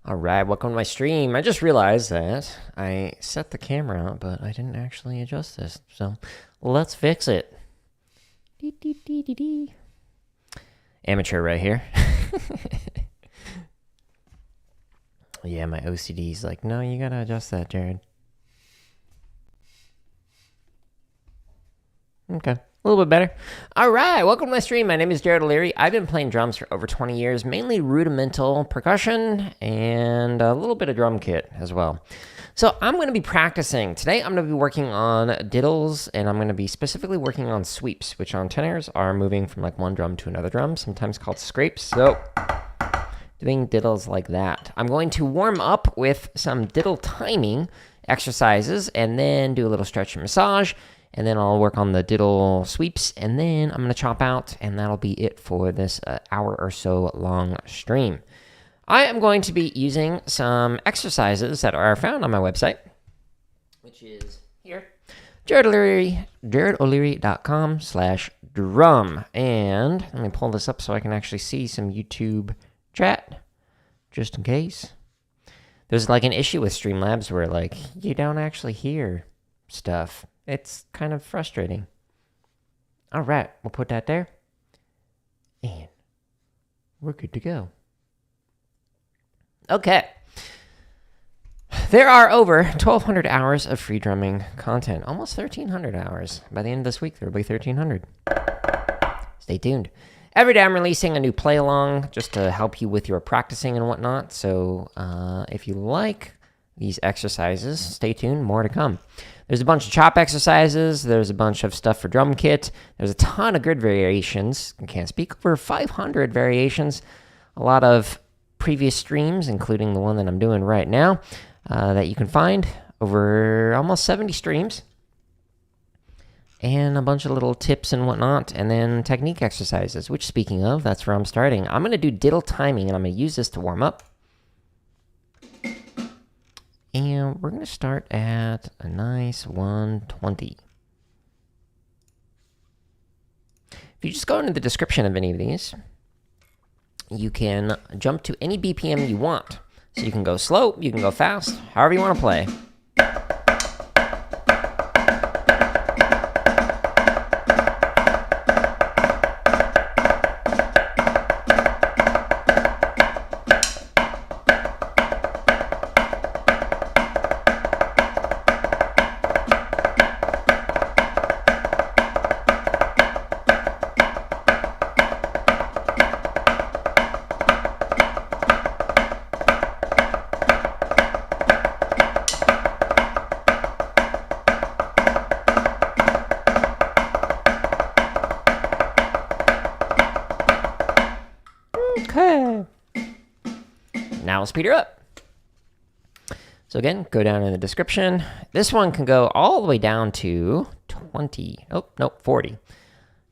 All right, welcome to my stream. I just realized that I set the camera up, but I didn't actually adjust this. So let's fix it. Amateur right here. Yeah, my OCD's like, no, you gotta adjust that, Jared. Okay, a little bit better. All right, welcome to my stream. My name is Jared O'Leary. I've been playing drums for over 20 years, mainly rudimental percussion and a little bit of drum kit as well. So I'm going to be practicing. Today I'm going to be working on diddles, and I'm going to be specifically working on sweeps, which on tenors are moving from like one drum to another drum, sometimes called scrapes. So doing diddles like that. I'm going to warm up with some diddle timing exercises and then do a little stretch and massage. And then I'll work on the diddle sweeps, and then I'm going to chop out, and that'll be it for this hour or so long stream. I am going to be using some exercises that are found on my website, which is here, jaredoleary.com/drum. And let me pull this up so I can actually see some YouTube chat, just in case. There's like an issue with Streamlabs where like you don't actually hear stuff. It's kind of frustrating. All right, we'll put that there. And we're good to go. Okay. There are over 1,200 hours of free drumming content. Almost 1,300 hours. By the end of this week, there will be 1,300. Stay tuned. Every day I'm releasing a new play-along just to help you with your practicing and whatnot. So if you like these exercises, stay tuned. More to come. There's a bunch of chop exercises. There's a bunch of stuff for drum kit. There's a ton of grid variations. I can't speak. Over 500 variations. A lot of previous streams, including the one that I'm doing right now, that you can find. Over almost 70 streams. And a bunch of little tips and whatnot. And then technique exercises, which, speaking of, that's where I'm starting. I'm going to do diddle timing, and I'm going to use this to warm up. And we're going to start at a nice 120. If you just go into the description of any of these, you can jump to any BPM you want. So you can go slow, you can go fast, however you want to play. Okay. Now we'll speed her up. So again, go down in the description. This one can go all the way down to 20. Oh, nope, 40.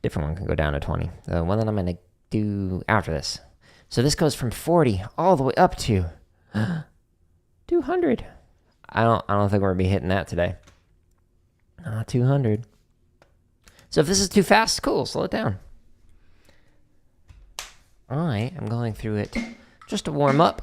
Different one can go down to 20. The one that I'm going to do after this. So this goes from 40 all the way up to 200. I don't think we're going to be hitting that today. 200. So if this is too fast, cool, slow it down. I am going through it just to warm up.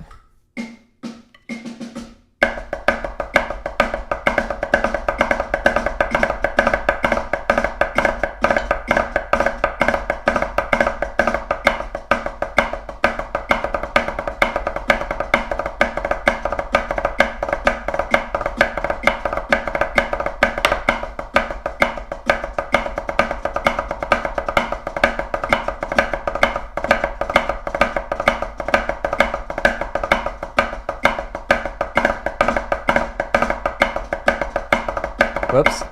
Whoops.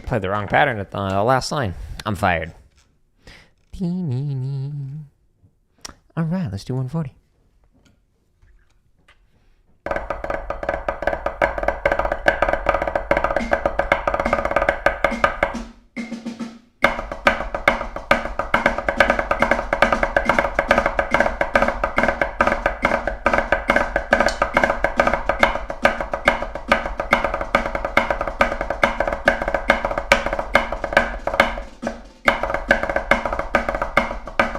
Played the wrong pattern at the last line. I'm fired. All right, let's do 140.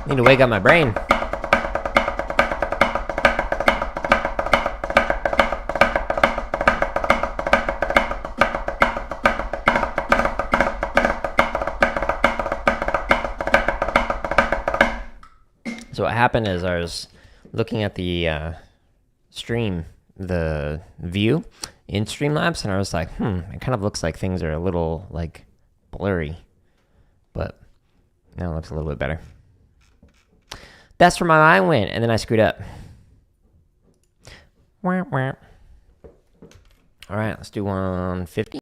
Need to wake up my brain. So what happened is I was looking at the stream, the view in Streamlabs, and I was like, it kind of looks like things are a little like blurry, but now it looks a little bit better. That's where my mind went, and then I screwed up. All right, let's do 150.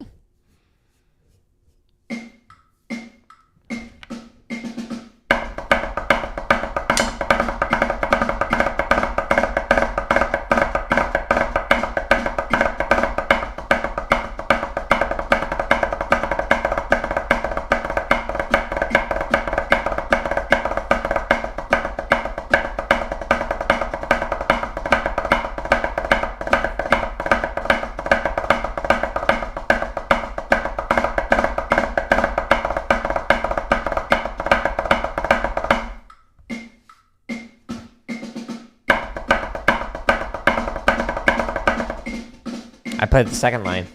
I played the second line.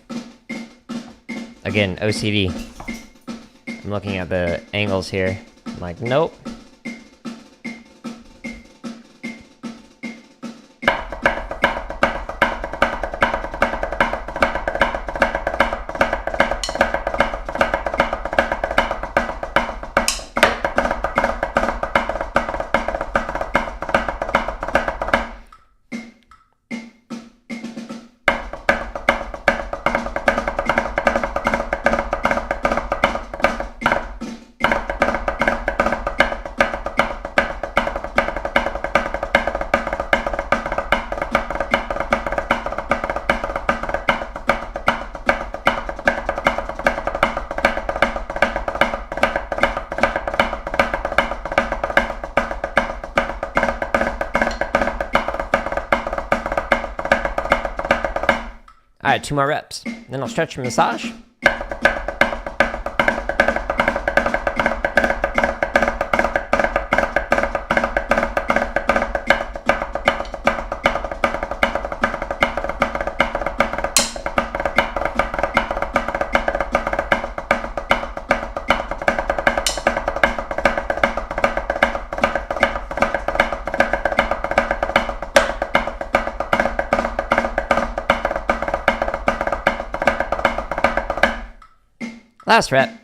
Again, OCD. I'm looking at the angles here. I'm like, nope. All right, 2 more reps. Then I'll stretch and massage. Last rep.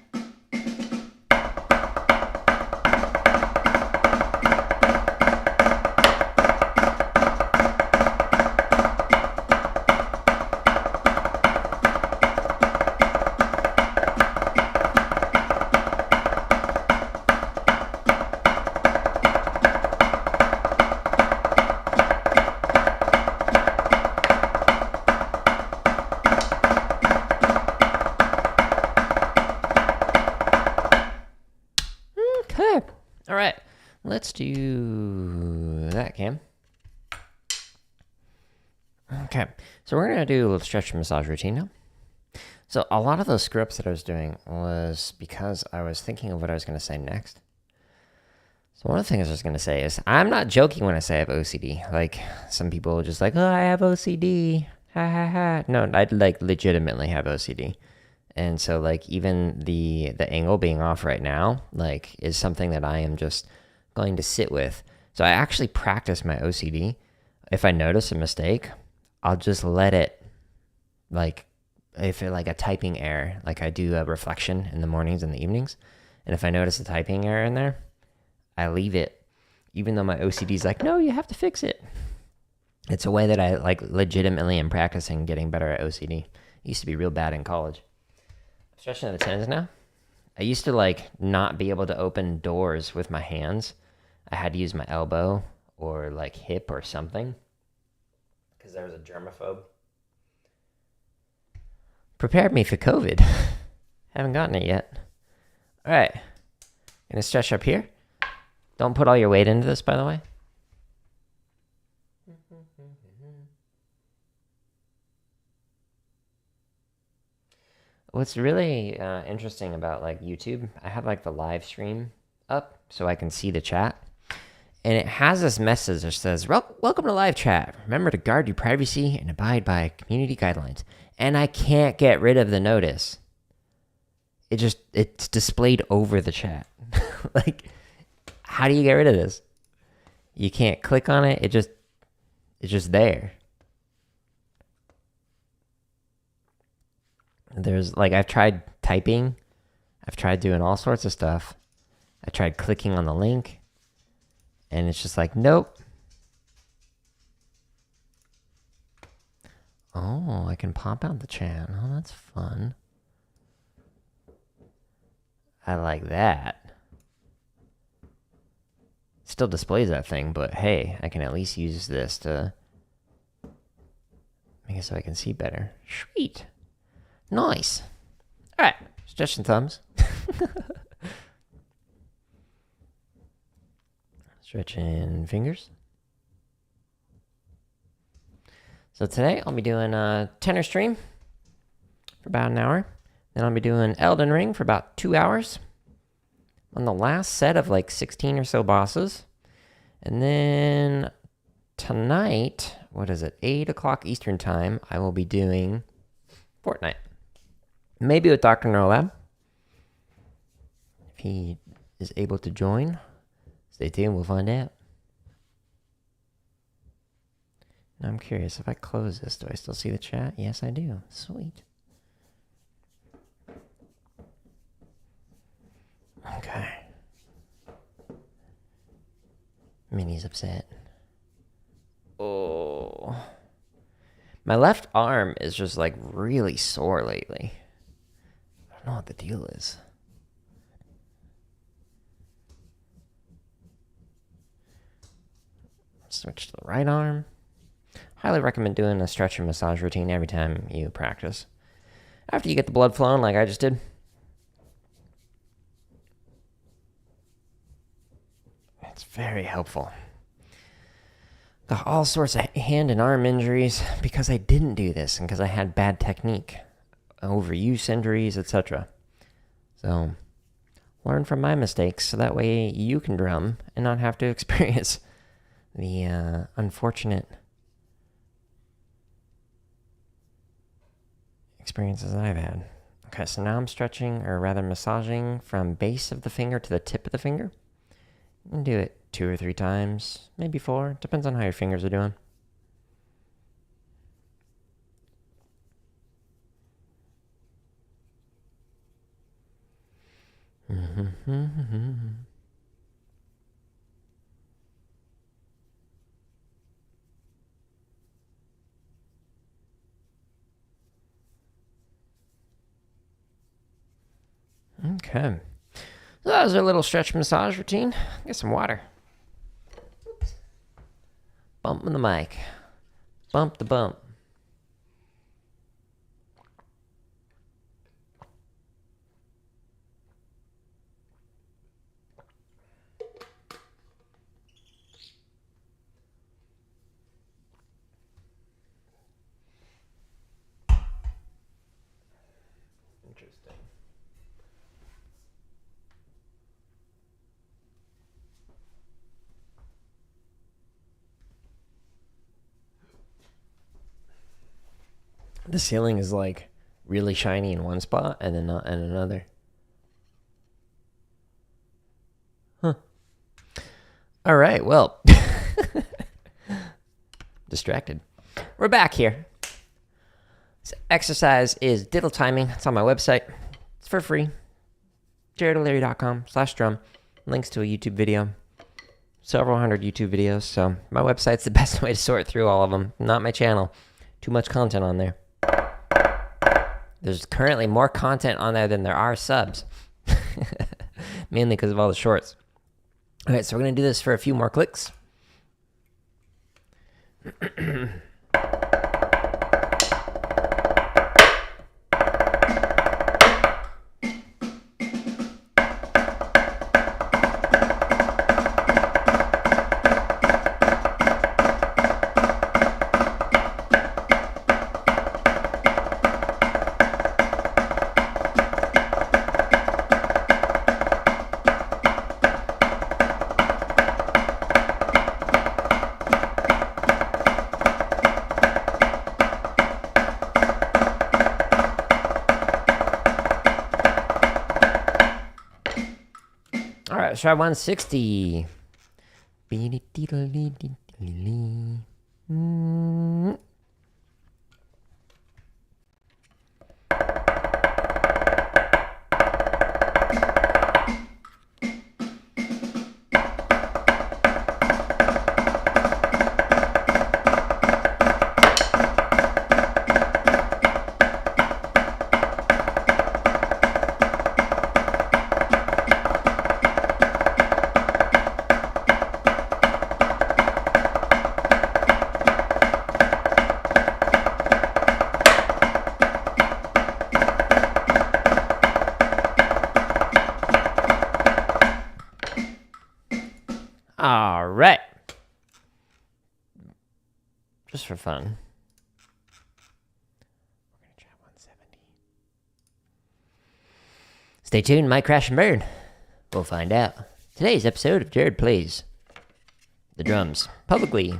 All right, let's do that, Cam. Okay, so we're gonna do a little stretch and massage routine now. So a lot of those scripts that I was doing was because I was thinking of what I was gonna say next. So one of the things I was gonna say is, I'm not joking when I say I have OCD. Like, some people are just like, oh, I have OCD, ha ha ha. No, I like legitimately have OCD. And so like even the angle being off right now, like, is something that I am just going to sit with. So I actually practice my OCD. If I notice a mistake, I'll just let it, like, if it like a typing error, like I do a reflection in the mornings and the evenings. And if I notice a typing error in there, I leave it, even though my OCD is like, no, you have to fix it. It's a way that I like legitimately am practicing getting better at OCD. I used to be real bad in college. I'm stretching the tendons now. I used to like not be able to open doors with my hands. I had to use my elbow or like hip or something because there was a germaphobe. Prepared me for COVID. Haven't gotten it yet. All right. Gonna stretch up here. Don't put all your weight into this, by the way. What's really interesting about like YouTube, I have like the live stream up so I can see the chat. And it has this message that says, welcome to live chat. Remember to guard your privacy and abide by community guidelines. And I can't get rid of the notice. It's displayed over the chat. Like, how do you get rid of this? You can't click on it. It's just there. There's like, I've tried typing. I've tried doing all sorts of stuff. I tried clicking on the link. And it's just like, nope. Oh, I can pop out the chat. Oh, that's fun. I like that. Still displays that thing, but hey, I can at least use this to make it so I can see better. Sweet. Nice. All right, stretching thumbs. Stretching fingers. So today I'll be doing a tenor stream for about an hour. Then I'll be doing Elden Ring for about 2 hours. On the last set of like 16 or so bosses. And then tonight, 8 o'clock Eastern time, I will be doing Fortnite. Maybe with Dr. Neurolab. If he is able to join, stay tuned, we'll find out. Now I'm curious, if I close this, do I still see the chat? Yes, I do. Sweet. Okay. Minnie's upset. Oh. My left arm is just like really sore lately. I don't know what the deal is. Switch to the right arm. Highly recommend doing a stretch and massage routine every time you practice. After you get the blood flowing like I just did. It's very helpful. Got all sorts of hand and arm injuries because I didn't do this and because I had bad technique, overuse injuries, etc. So, learn from my mistakes so that way you can drum and not have to experience the unfortunate experiences that I've had. Okay, so now I'm stretching, or rather massaging, from base of the finger to the tip of the finger. You can do it 2 or 3 times, maybe 4. Depends on how your fingers are doing. Okay. So that was our little stretch massage routine. Get some water. Oops. Bumping the mic. Bump the bump. Interesting. The ceiling is like really shiny in one spot and then not in another. Huh. All right, well. Distracted. We're back here. This exercise is diddle timing. It's on my website. It's for free. JaredO'Leary.com/drum. Links to a YouTube video. several hundred YouTube videos, so my website's the best way to sort through all of them, not my channel. Too much content on there. There's currently more content on there than there are subs. Mainly because of all the shorts. Alright, so we're going to do this for a few more clicks. Alright, let's try 160. All right. Just for fun. We're going to try 170. Stay tuned, might crash and burn. We'll find out. Today's episode of Jared Plays the Drums Publicly.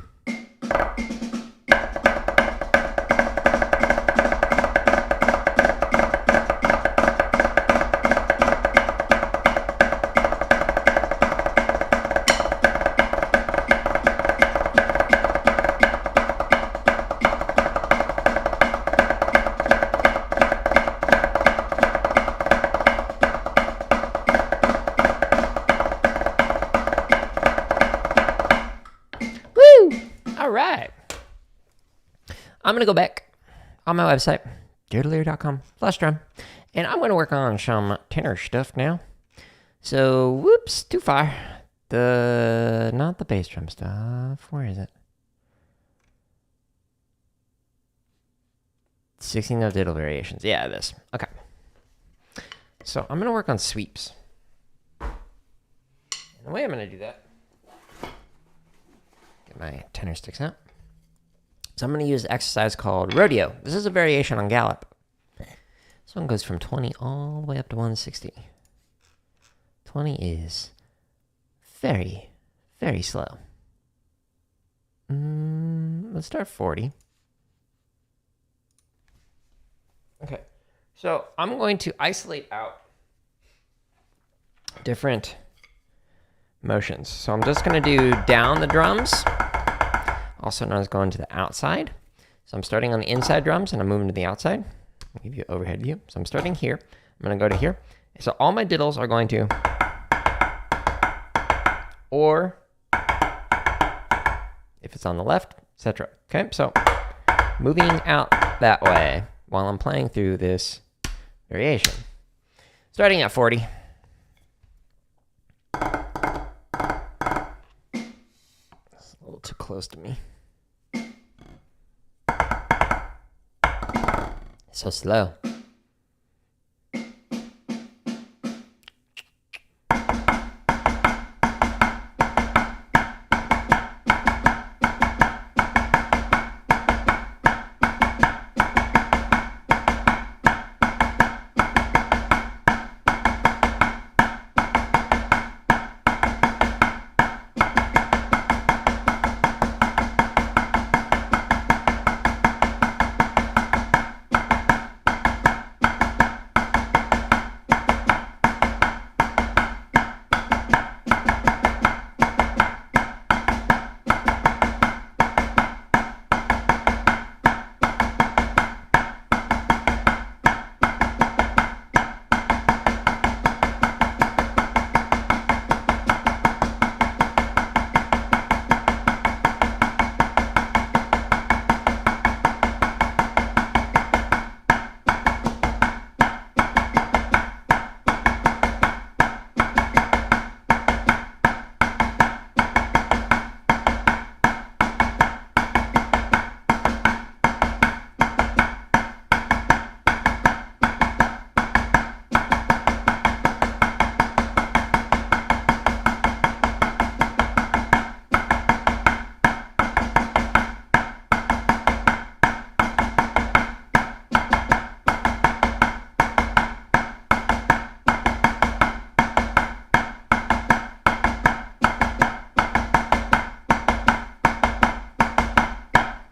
All right. I'm going to go back on my website, jaredleary.com/drum, and I'm going to work on some tenor stuff now. So, whoops, too far. Not the bass drum stuff. Where is it? 16 of diddle variations. Yeah, this. Okay. So, I'm going to work on sweeps. And the way I'm going to do that, get my tenor sticks out. So I'm going to use an exercise called Rodeo. This is a variation on gallop. This one goes from 20 all the way up to 160. 20 is very, very slow. Let's start 40. Okay, so I'm going to isolate out different motions. So I'm just going to do down the drums, also known as going to the outside. So I'm starting on the inside drums and I'm moving to the outside. I'll give you an overhead view. So I'm starting here. I'm going to go to here. So all my diddles are going to, or if it's on the left, etc. Okay, so moving out that way while I'm playing through this variation. Starting at 40. That's a little too close to me. So slow.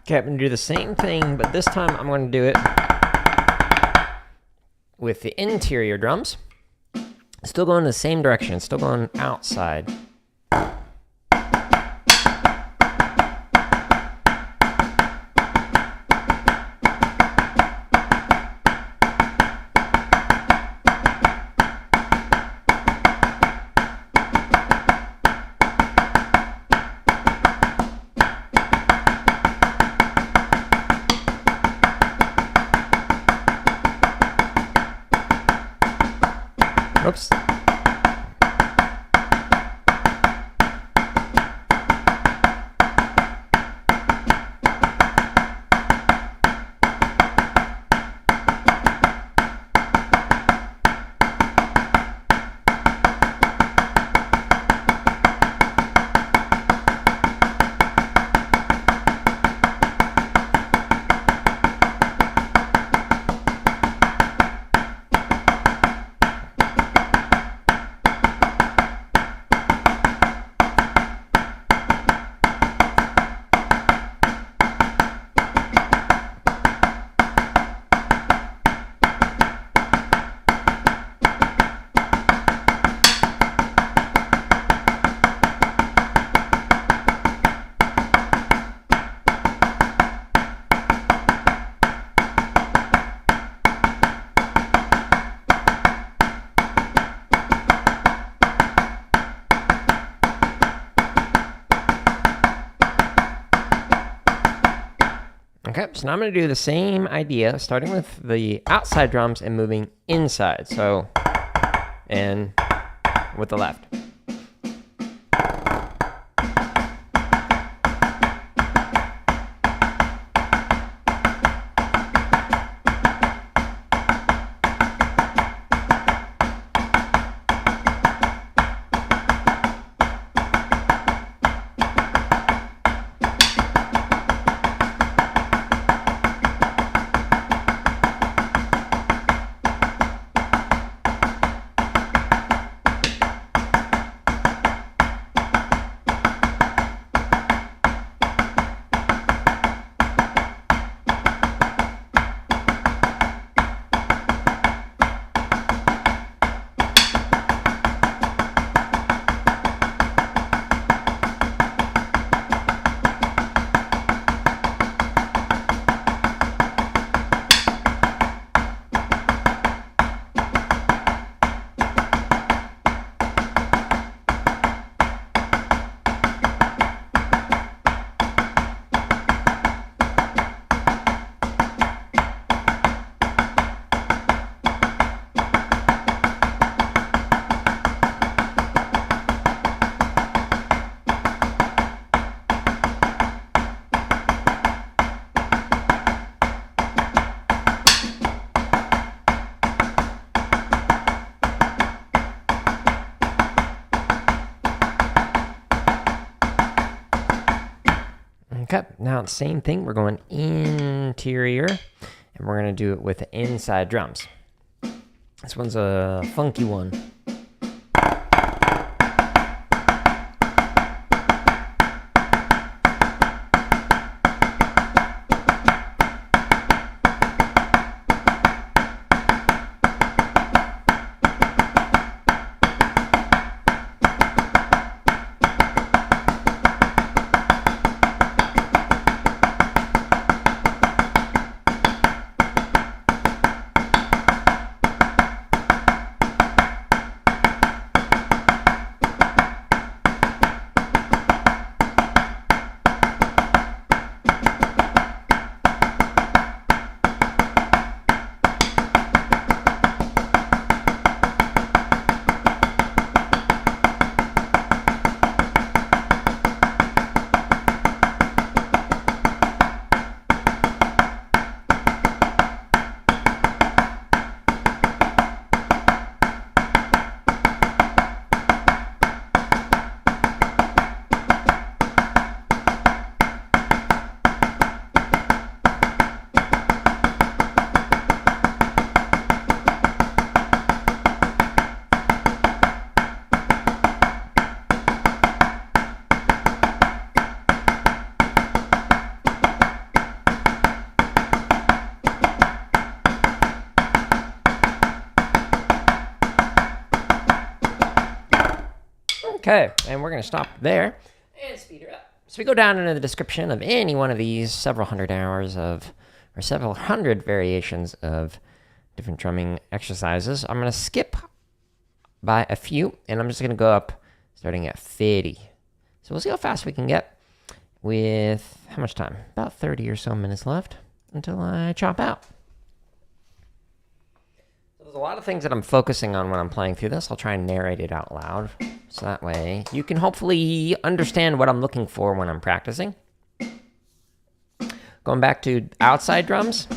Okay, I'm going to do the same thing, but this time I'm going to do it with the interior drums. Still going the same direction, still going outside. Oops. Okay, so now I'm going to do the same idea, starting with the outside drums and moving inside. So, and with the left. Okay, now the same thing. We're going interior, and we're going to do it with the inside drums. This one's a funky one. Okay, and we're going to stop there and speed her up. So we go down into the description of any one of these several hundred hours of, or several hundred variations of different drumming exercises. I'm going to skip by a few, and I'm just going to go up starting at 50. So we'll see how fast we can get with, how much time? About 30 or so minutes left until I chop out. So there's a lot of things that I'm focusing on when I'm playing through this. I'll try and narrate it out loud, so that way you can hopefully understand what I'm looking for when I'm practicing. Going back to outside drums.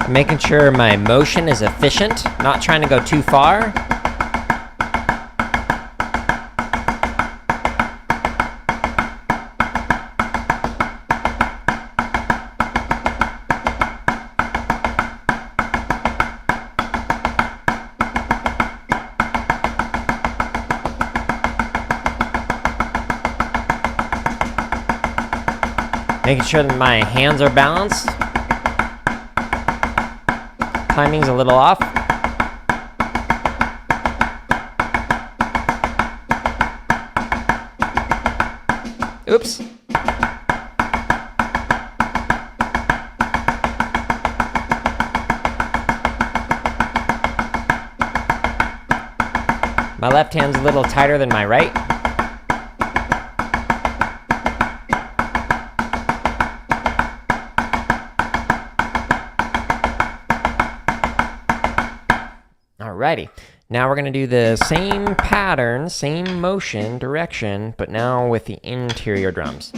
Making sure my motion is efficient, not trying to go too far. Making sure that my hands are balanced. Timing's a little off. Oops. My left hand's a little tighter than my right. Alrighty, now we're going to do the same pattern, same motion, direction, but now with the interior drums.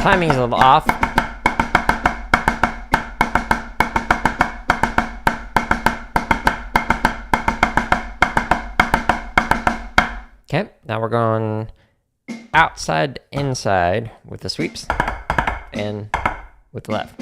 Timing's a little off. Okay, now we're going outside, inside with the sweeps and with the left.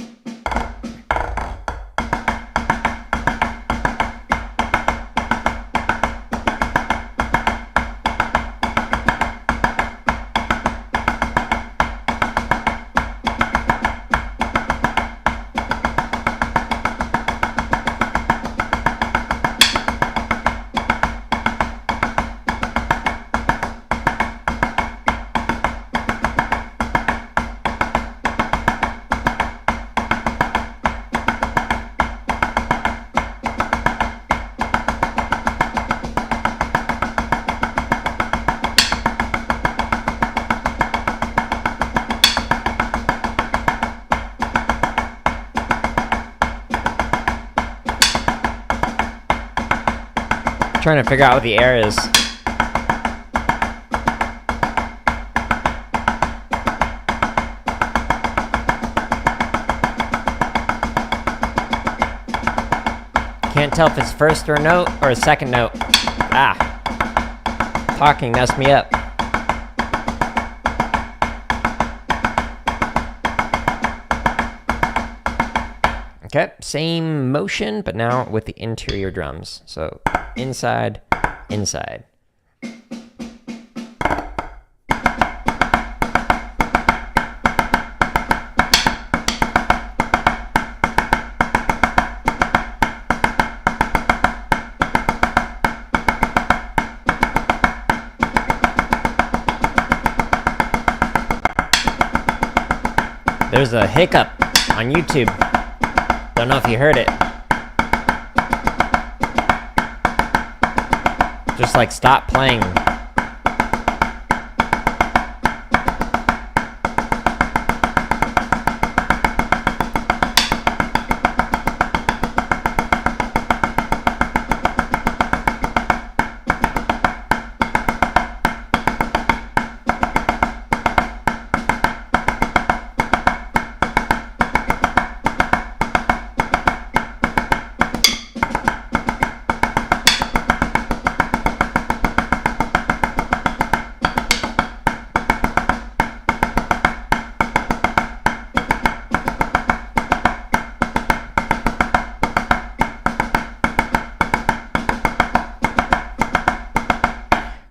Trying to figure out what the air is. Can't tell if it's first or note or a second note. Ah, talking messed me up. Okay, same motion, but now with the interior drums. So inside, inside. There's a hiccup on YouTube. Don't know if you heard it. Just like stop playing.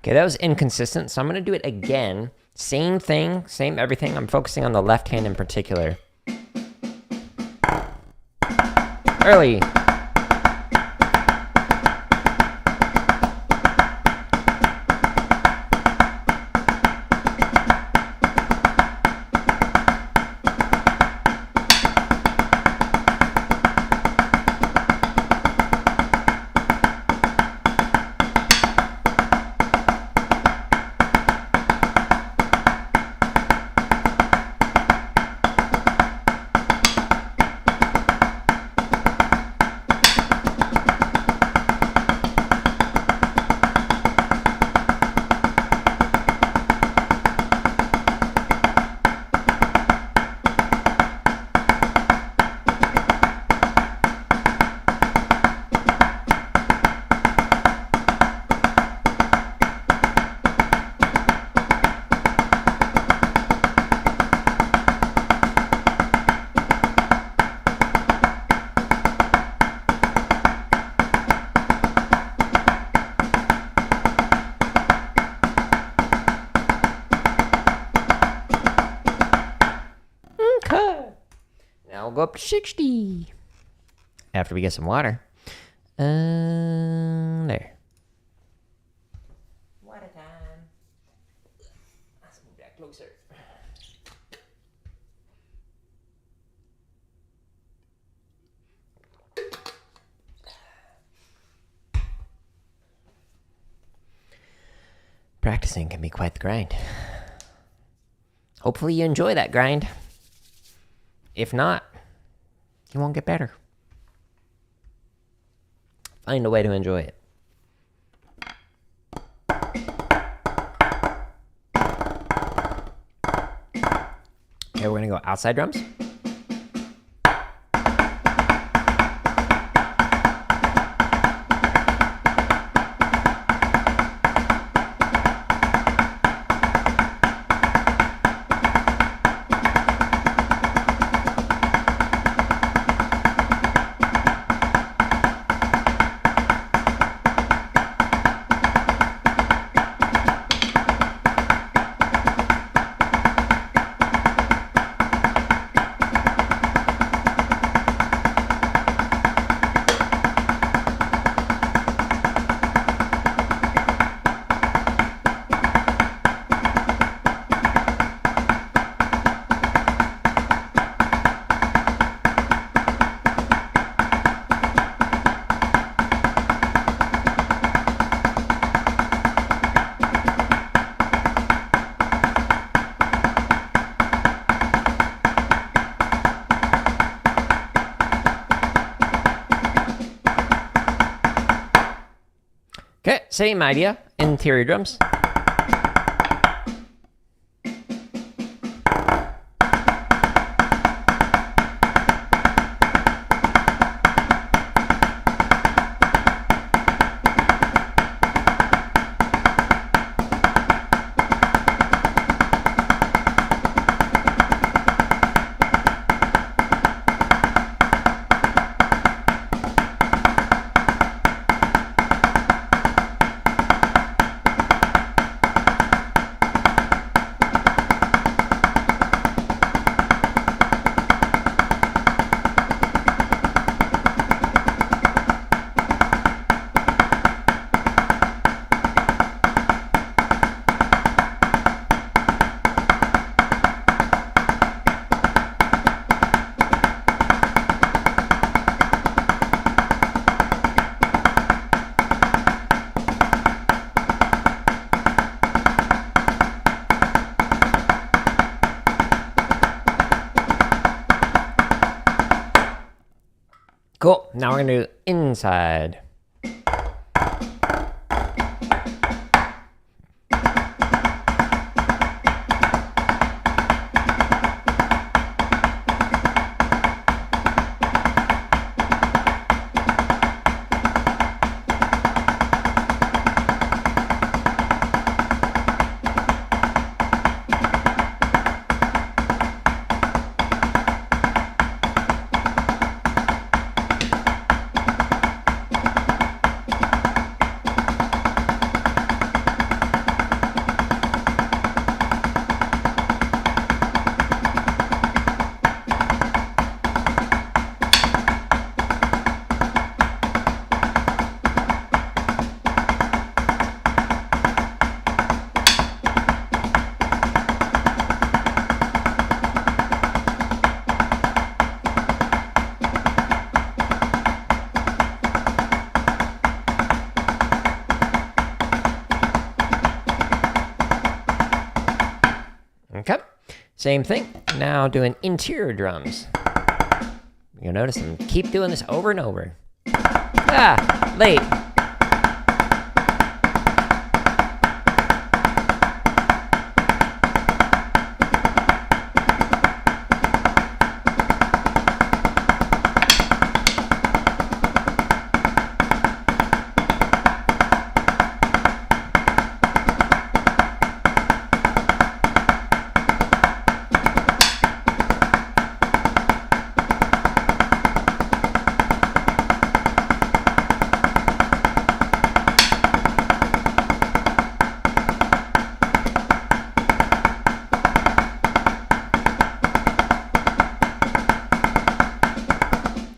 Okay, that was inconsistent, so I'm going to do it again. Same thing, same everything. I'm focusing on the left hand in particular. Early. Now we'll go up to 60 after we get some water. There. Water time. Let's move that closer. Practicing can be quite the grind. Hopefully you enjoy that grind. If not, you won't get better. Find a way to enjoy it. Okay, we're going to go outside drums. Okay, same idea, interior drums. Now we're gonna do inside. Okay, same thing. Now doing interior drums. You'll notice them keep doing this over and over. Ah, late.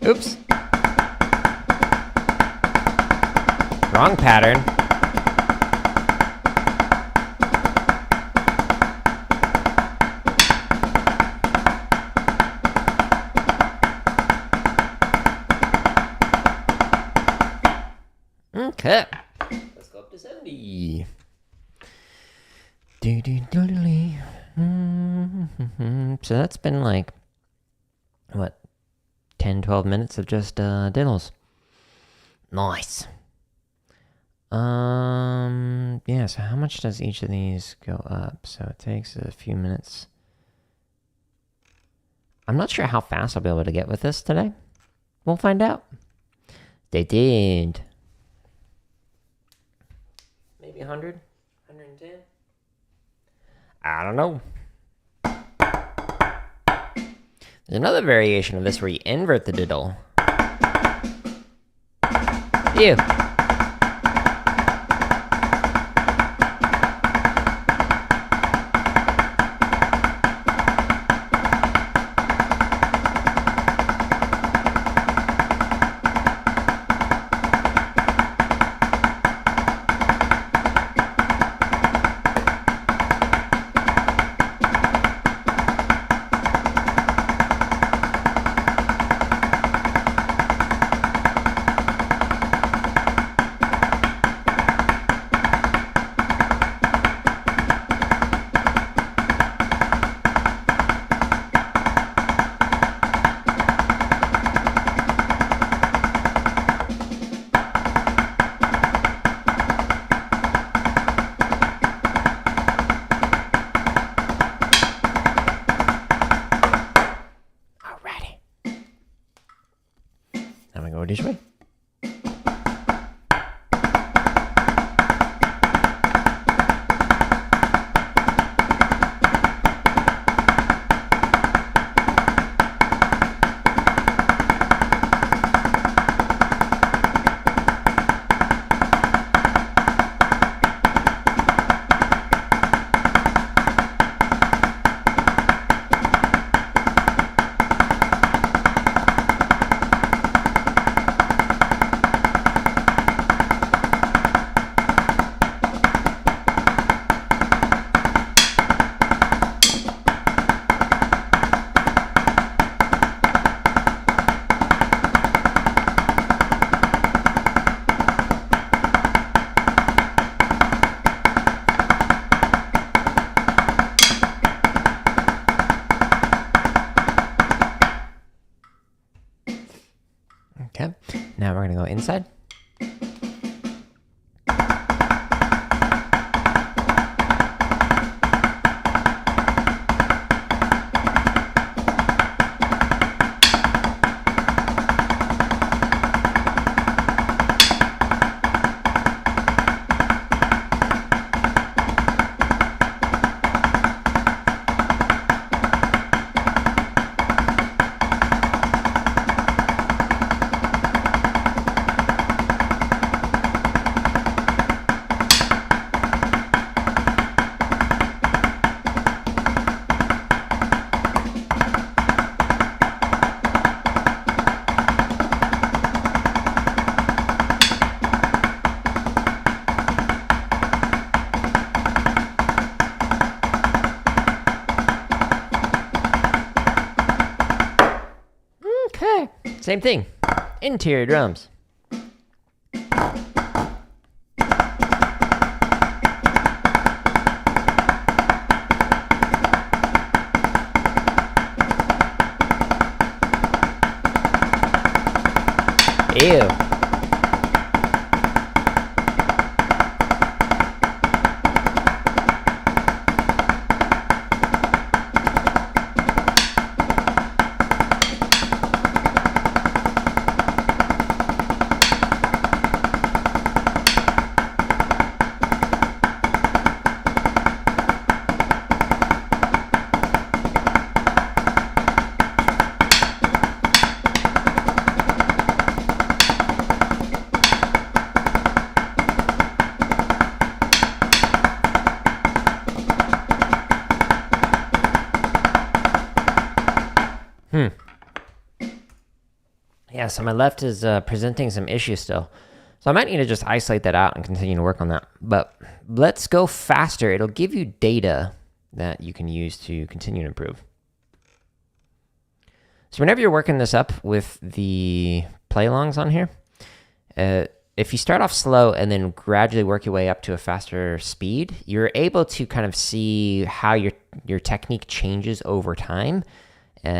Oops. Wrong pattern. Okay. Let's go up to 70. So that's been like, what? 10, 12 minutes of just diddles. Nice. Yeah, so how much does each of these go up? So it takes a few minutes. I'm not sure how fast I'll be able to get with this today. We'll find out. They did. Maybe 100? 110? I don't know. There's another variation of this where you invert the diddle. Ew. inside. Okay, same thing. Interior drums. Ew. Yeah, so my left is presenting some issues still. So I might need to just isolate that out and continue to work on that. But let's go faster. It'll give you data that you can use to continue to improve. So whenever you're working this up with the play-alongs on here, if you start off slow and then gradually work your way up to a faster speed, you're able to kind of see how your technique changes over time.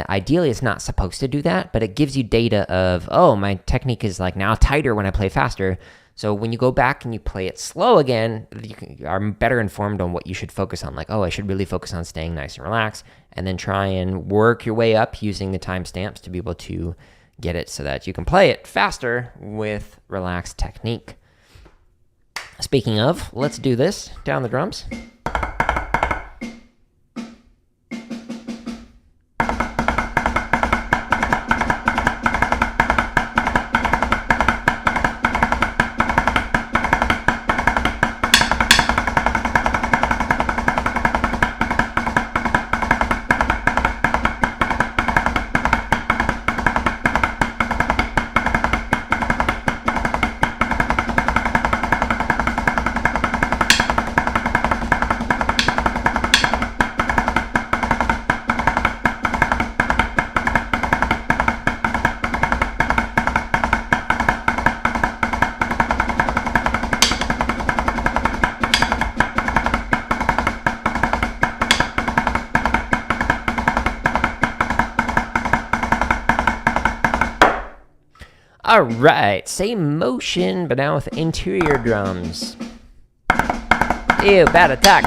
Ideally, it's not supposed to do that, but it gives you data of, oh, my technique is like now tighter when I play faster. So when you go back and you play it slow again, you are better informed on what you should focus on. Like, oh, I should really focus on staying nice and relaxed, and then try and work your way up using the timestamps to be able to get it so that you can play it faster with relaxed technique. Speaking of, let's do this down the drums. All right, same motion, but now with interior drums. Ew, bad attack.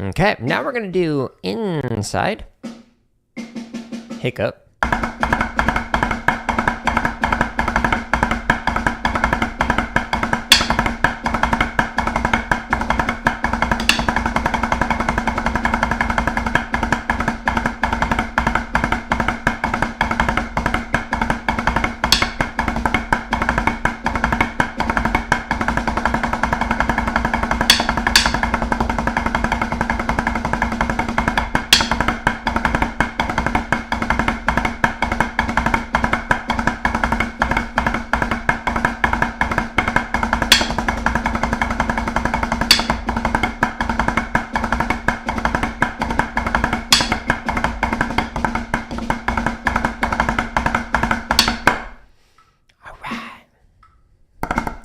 Okay, now we're going to do inside. Hiccup.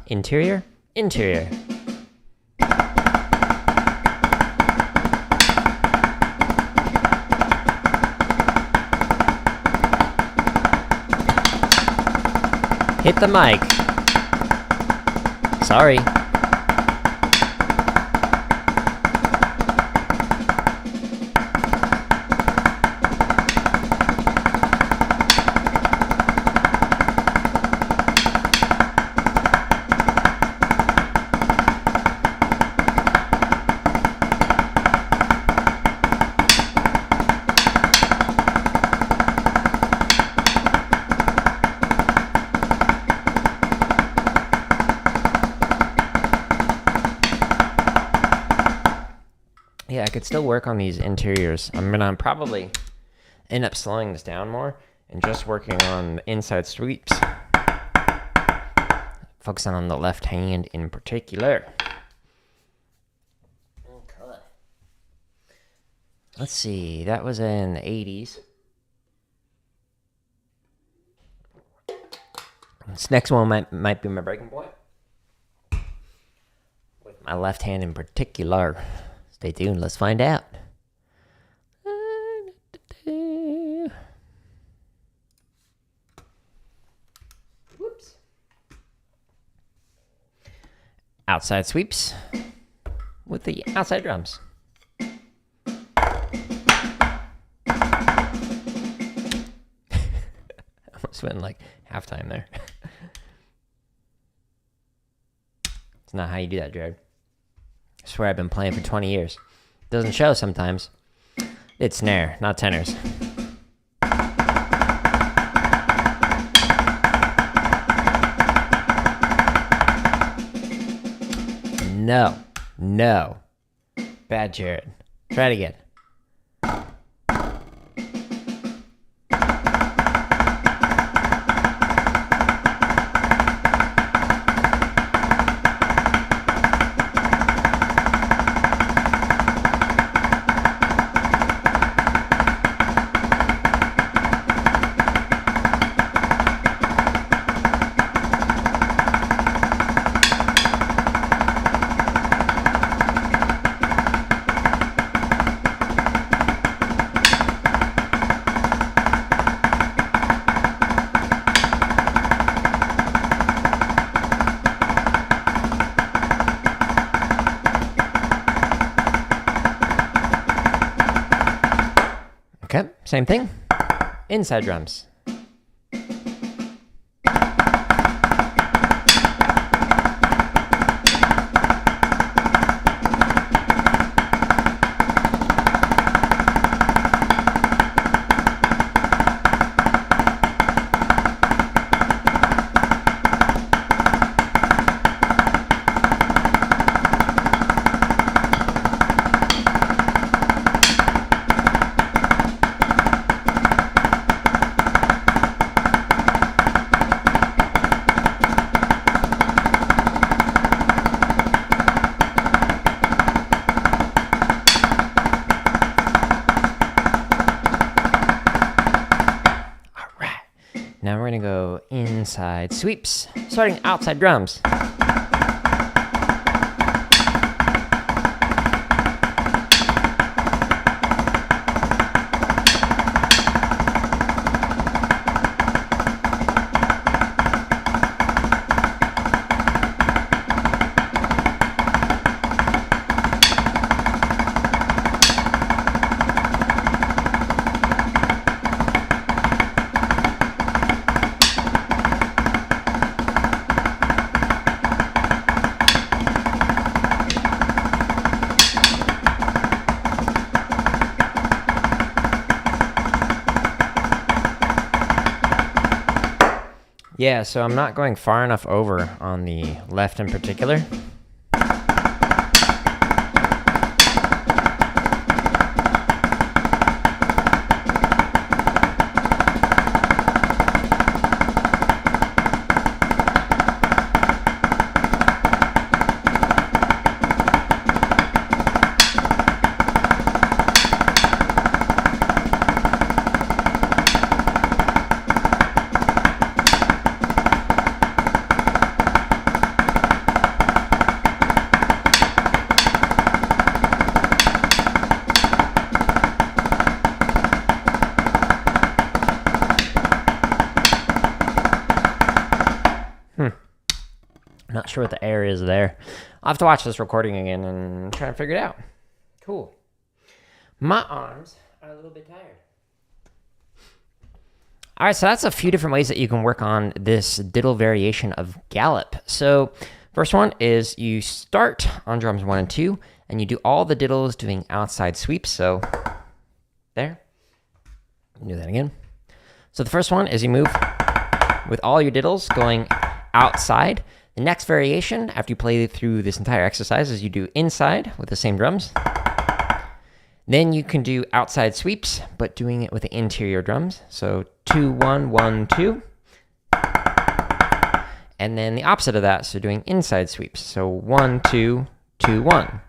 interior, interior. Hit the mic. Sorry. Yeah, I could still work on these interiors. I'm gonna probably end up slowing this down more and just working on the inside sweeps. Focusing on the left hand in particular. Okay. Let's see, that was in the 80s. This next one might be my breaking point. With my left hand in particular. Stay tuned, let's find out. Whoops. Outside sweeps with the outside drums. Almost went like halftime there. It's not how you do that, Jared. I swear I've been playing for 20 years. Doesn't show sometimes. It's snare, not tenors. No. No. Bad, Jared. Try it again. Okay, same thing. Inside drums. Now we're gonna go inside sweeps, starting outside drums. Yeah, so I'm not going far enough over on the left in particular. Not sure what the air is there. I'll have to watch this recording again and try and figure it out. Cool. My arms are a little bit tired. All right, so that's a few different ways that you can work on this diddle variation of gallop. So first one is you start on drums 1 and 2, and you do all the diddles doing outside sweeps. So there. Do that again. So the first one is you move with all your diddles going outside. The next variation, after you play through this entire exercise, is you do inside with the same drums. Then you can do outside sweeps, but doing it with the interior drums. So 2, 1, 1, 2. And then the opposite of that, so doing inside sweeps. So 1, 2, 2, 1.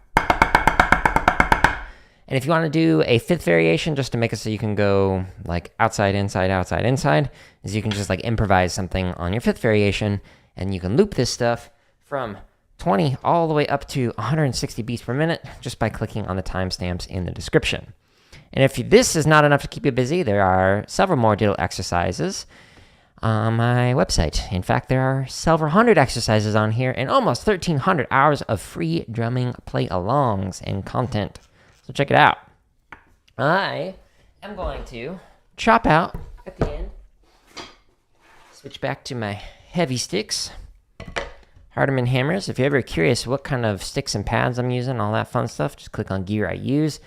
And if you want to do a fifth variation, just to make it so you can go like outside, inside, outside, inside, is you can just like improvise something on your fifth variation, and you can loop this stuff from 20 all the way up to 160 beats per minute just by clicking on the timestamps in the description. And if this is not enough to keep you busy, there are several more diddle exercises on my website. In fact, there are several hundred exercises on here and almost 1,300 hours of free drumming play-alongs and content. So check it out. I am going to chop out at the end. Switch back to my heavy sticks. Hardeman hammers. If you're ever curious what kind of sticks and pads I'm using, all that fun stuff, just click on gear I use.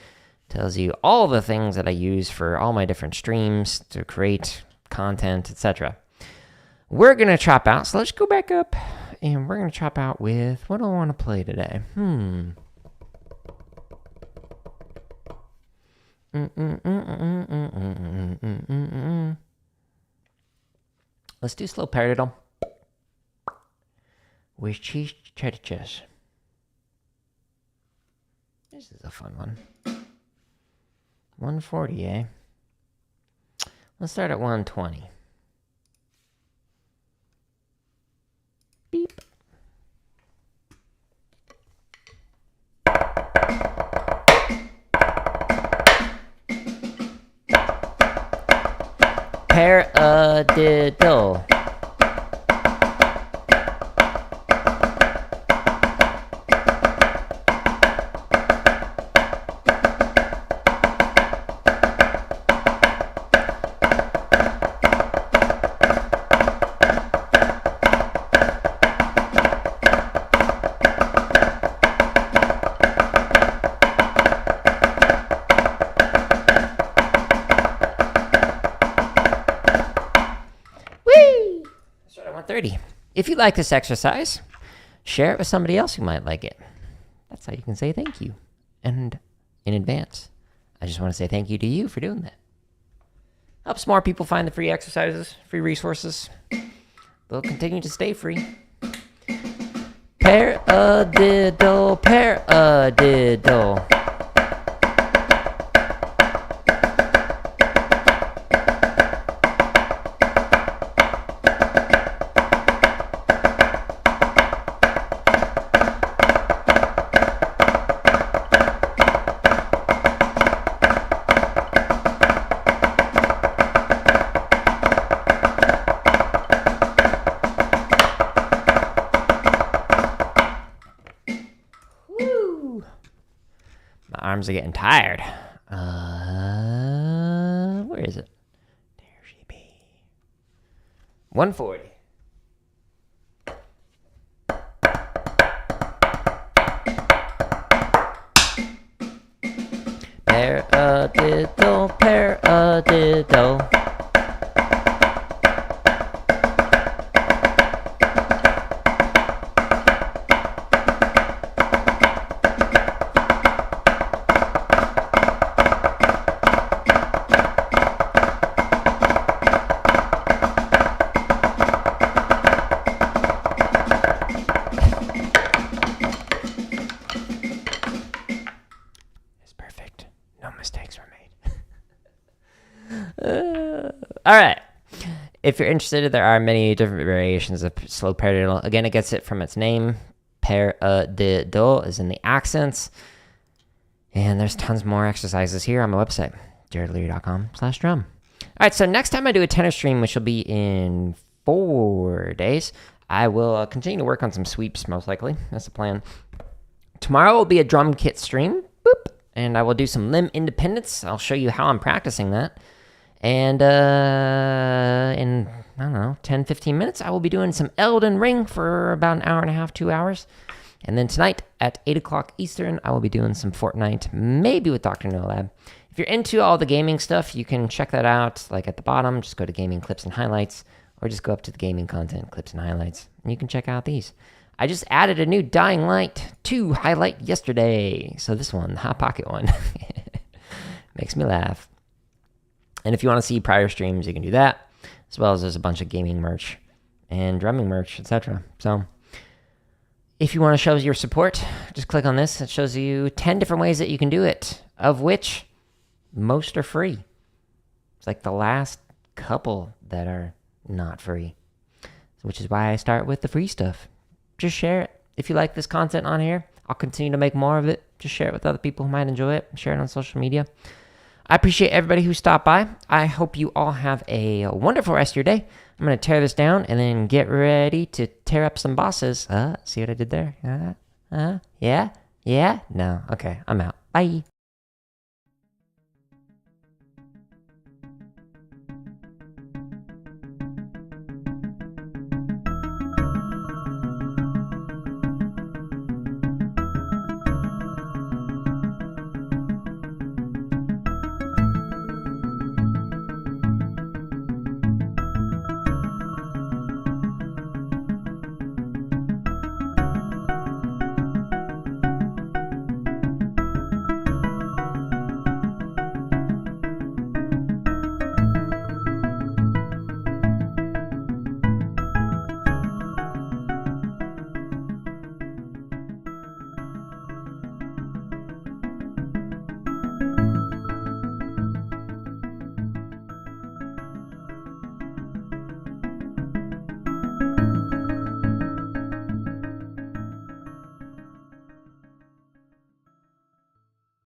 Tells you all the things that I use for all my different streams to create content, etc. We're going to chop out. So let's go back up and we're going to chop out with, what do I want to play today? Let's do slow paradiddle with chutichuhs. This is a fun one. 140, eh? Let's start at 120. Beep. Paradiddle. If you like this exercise, share it with somebody else who might like it. That's how you can say thank you. And in advance, I just want to say thank you to you for doing that. Helps more people find the free exercises, free resources. They'll continue to stay free. Paradiddle, paradiddle. My arms are getting tired. Where is it? There she be. 140. Paradiddle, paradiddle. All right. If you're interested, there are many different variations of slow paradiddle. Again, it gets it from its name. Paradiddle is in the accents. And there's tons more exercises here on my website, jaredleary.com/drum. All right, so next time I do a tenor stream, which will be in 4 days, I will continue to work on some sweeps, most likely. That's the plan. Tomorrow will be a drum kit stream. Boop. And I will do some limb independence. I'll show you how I'm practicing that. And in, I don't know, 10, 15 minutes, I will be doing some Elden Ring for about an hour and a half, 2 hours. And then tonight at 8 o'clock Eastern, I will be doing some Fortnite, maybe with Dr. No Lab. If you're into all the gaming stuff, you can check that out. Like at the bottom, just go to Gaming Clips and Highlights, or just go up to the Gaming Content Clips and Highlights, and you can check out these. I just added a new Dying Light 2 highlight yesterday. So this one, the Hot Pocket one, makes me laugh. And if you want to see prior streams, you can do that, as well as there's a bunch of gaming merch and drumming merch, etc. So if you want to show your support, just click on this. It shows you 10 different ways that you can do it, of which most are free. It's like the last couple that are not free, which is why I start with the free stuff. Just share it. If you like this content on here, I'll continue to make more of it. Just share it with other people who might enjoy it. Share it on social media. I appreciate everybody who stopped by. I hope you all have a wonderful rest of your day. I'm going to tear this down and then get ready to tear up some bosses. See what I did there? Yeah? No? Okay, I'm out. Bye.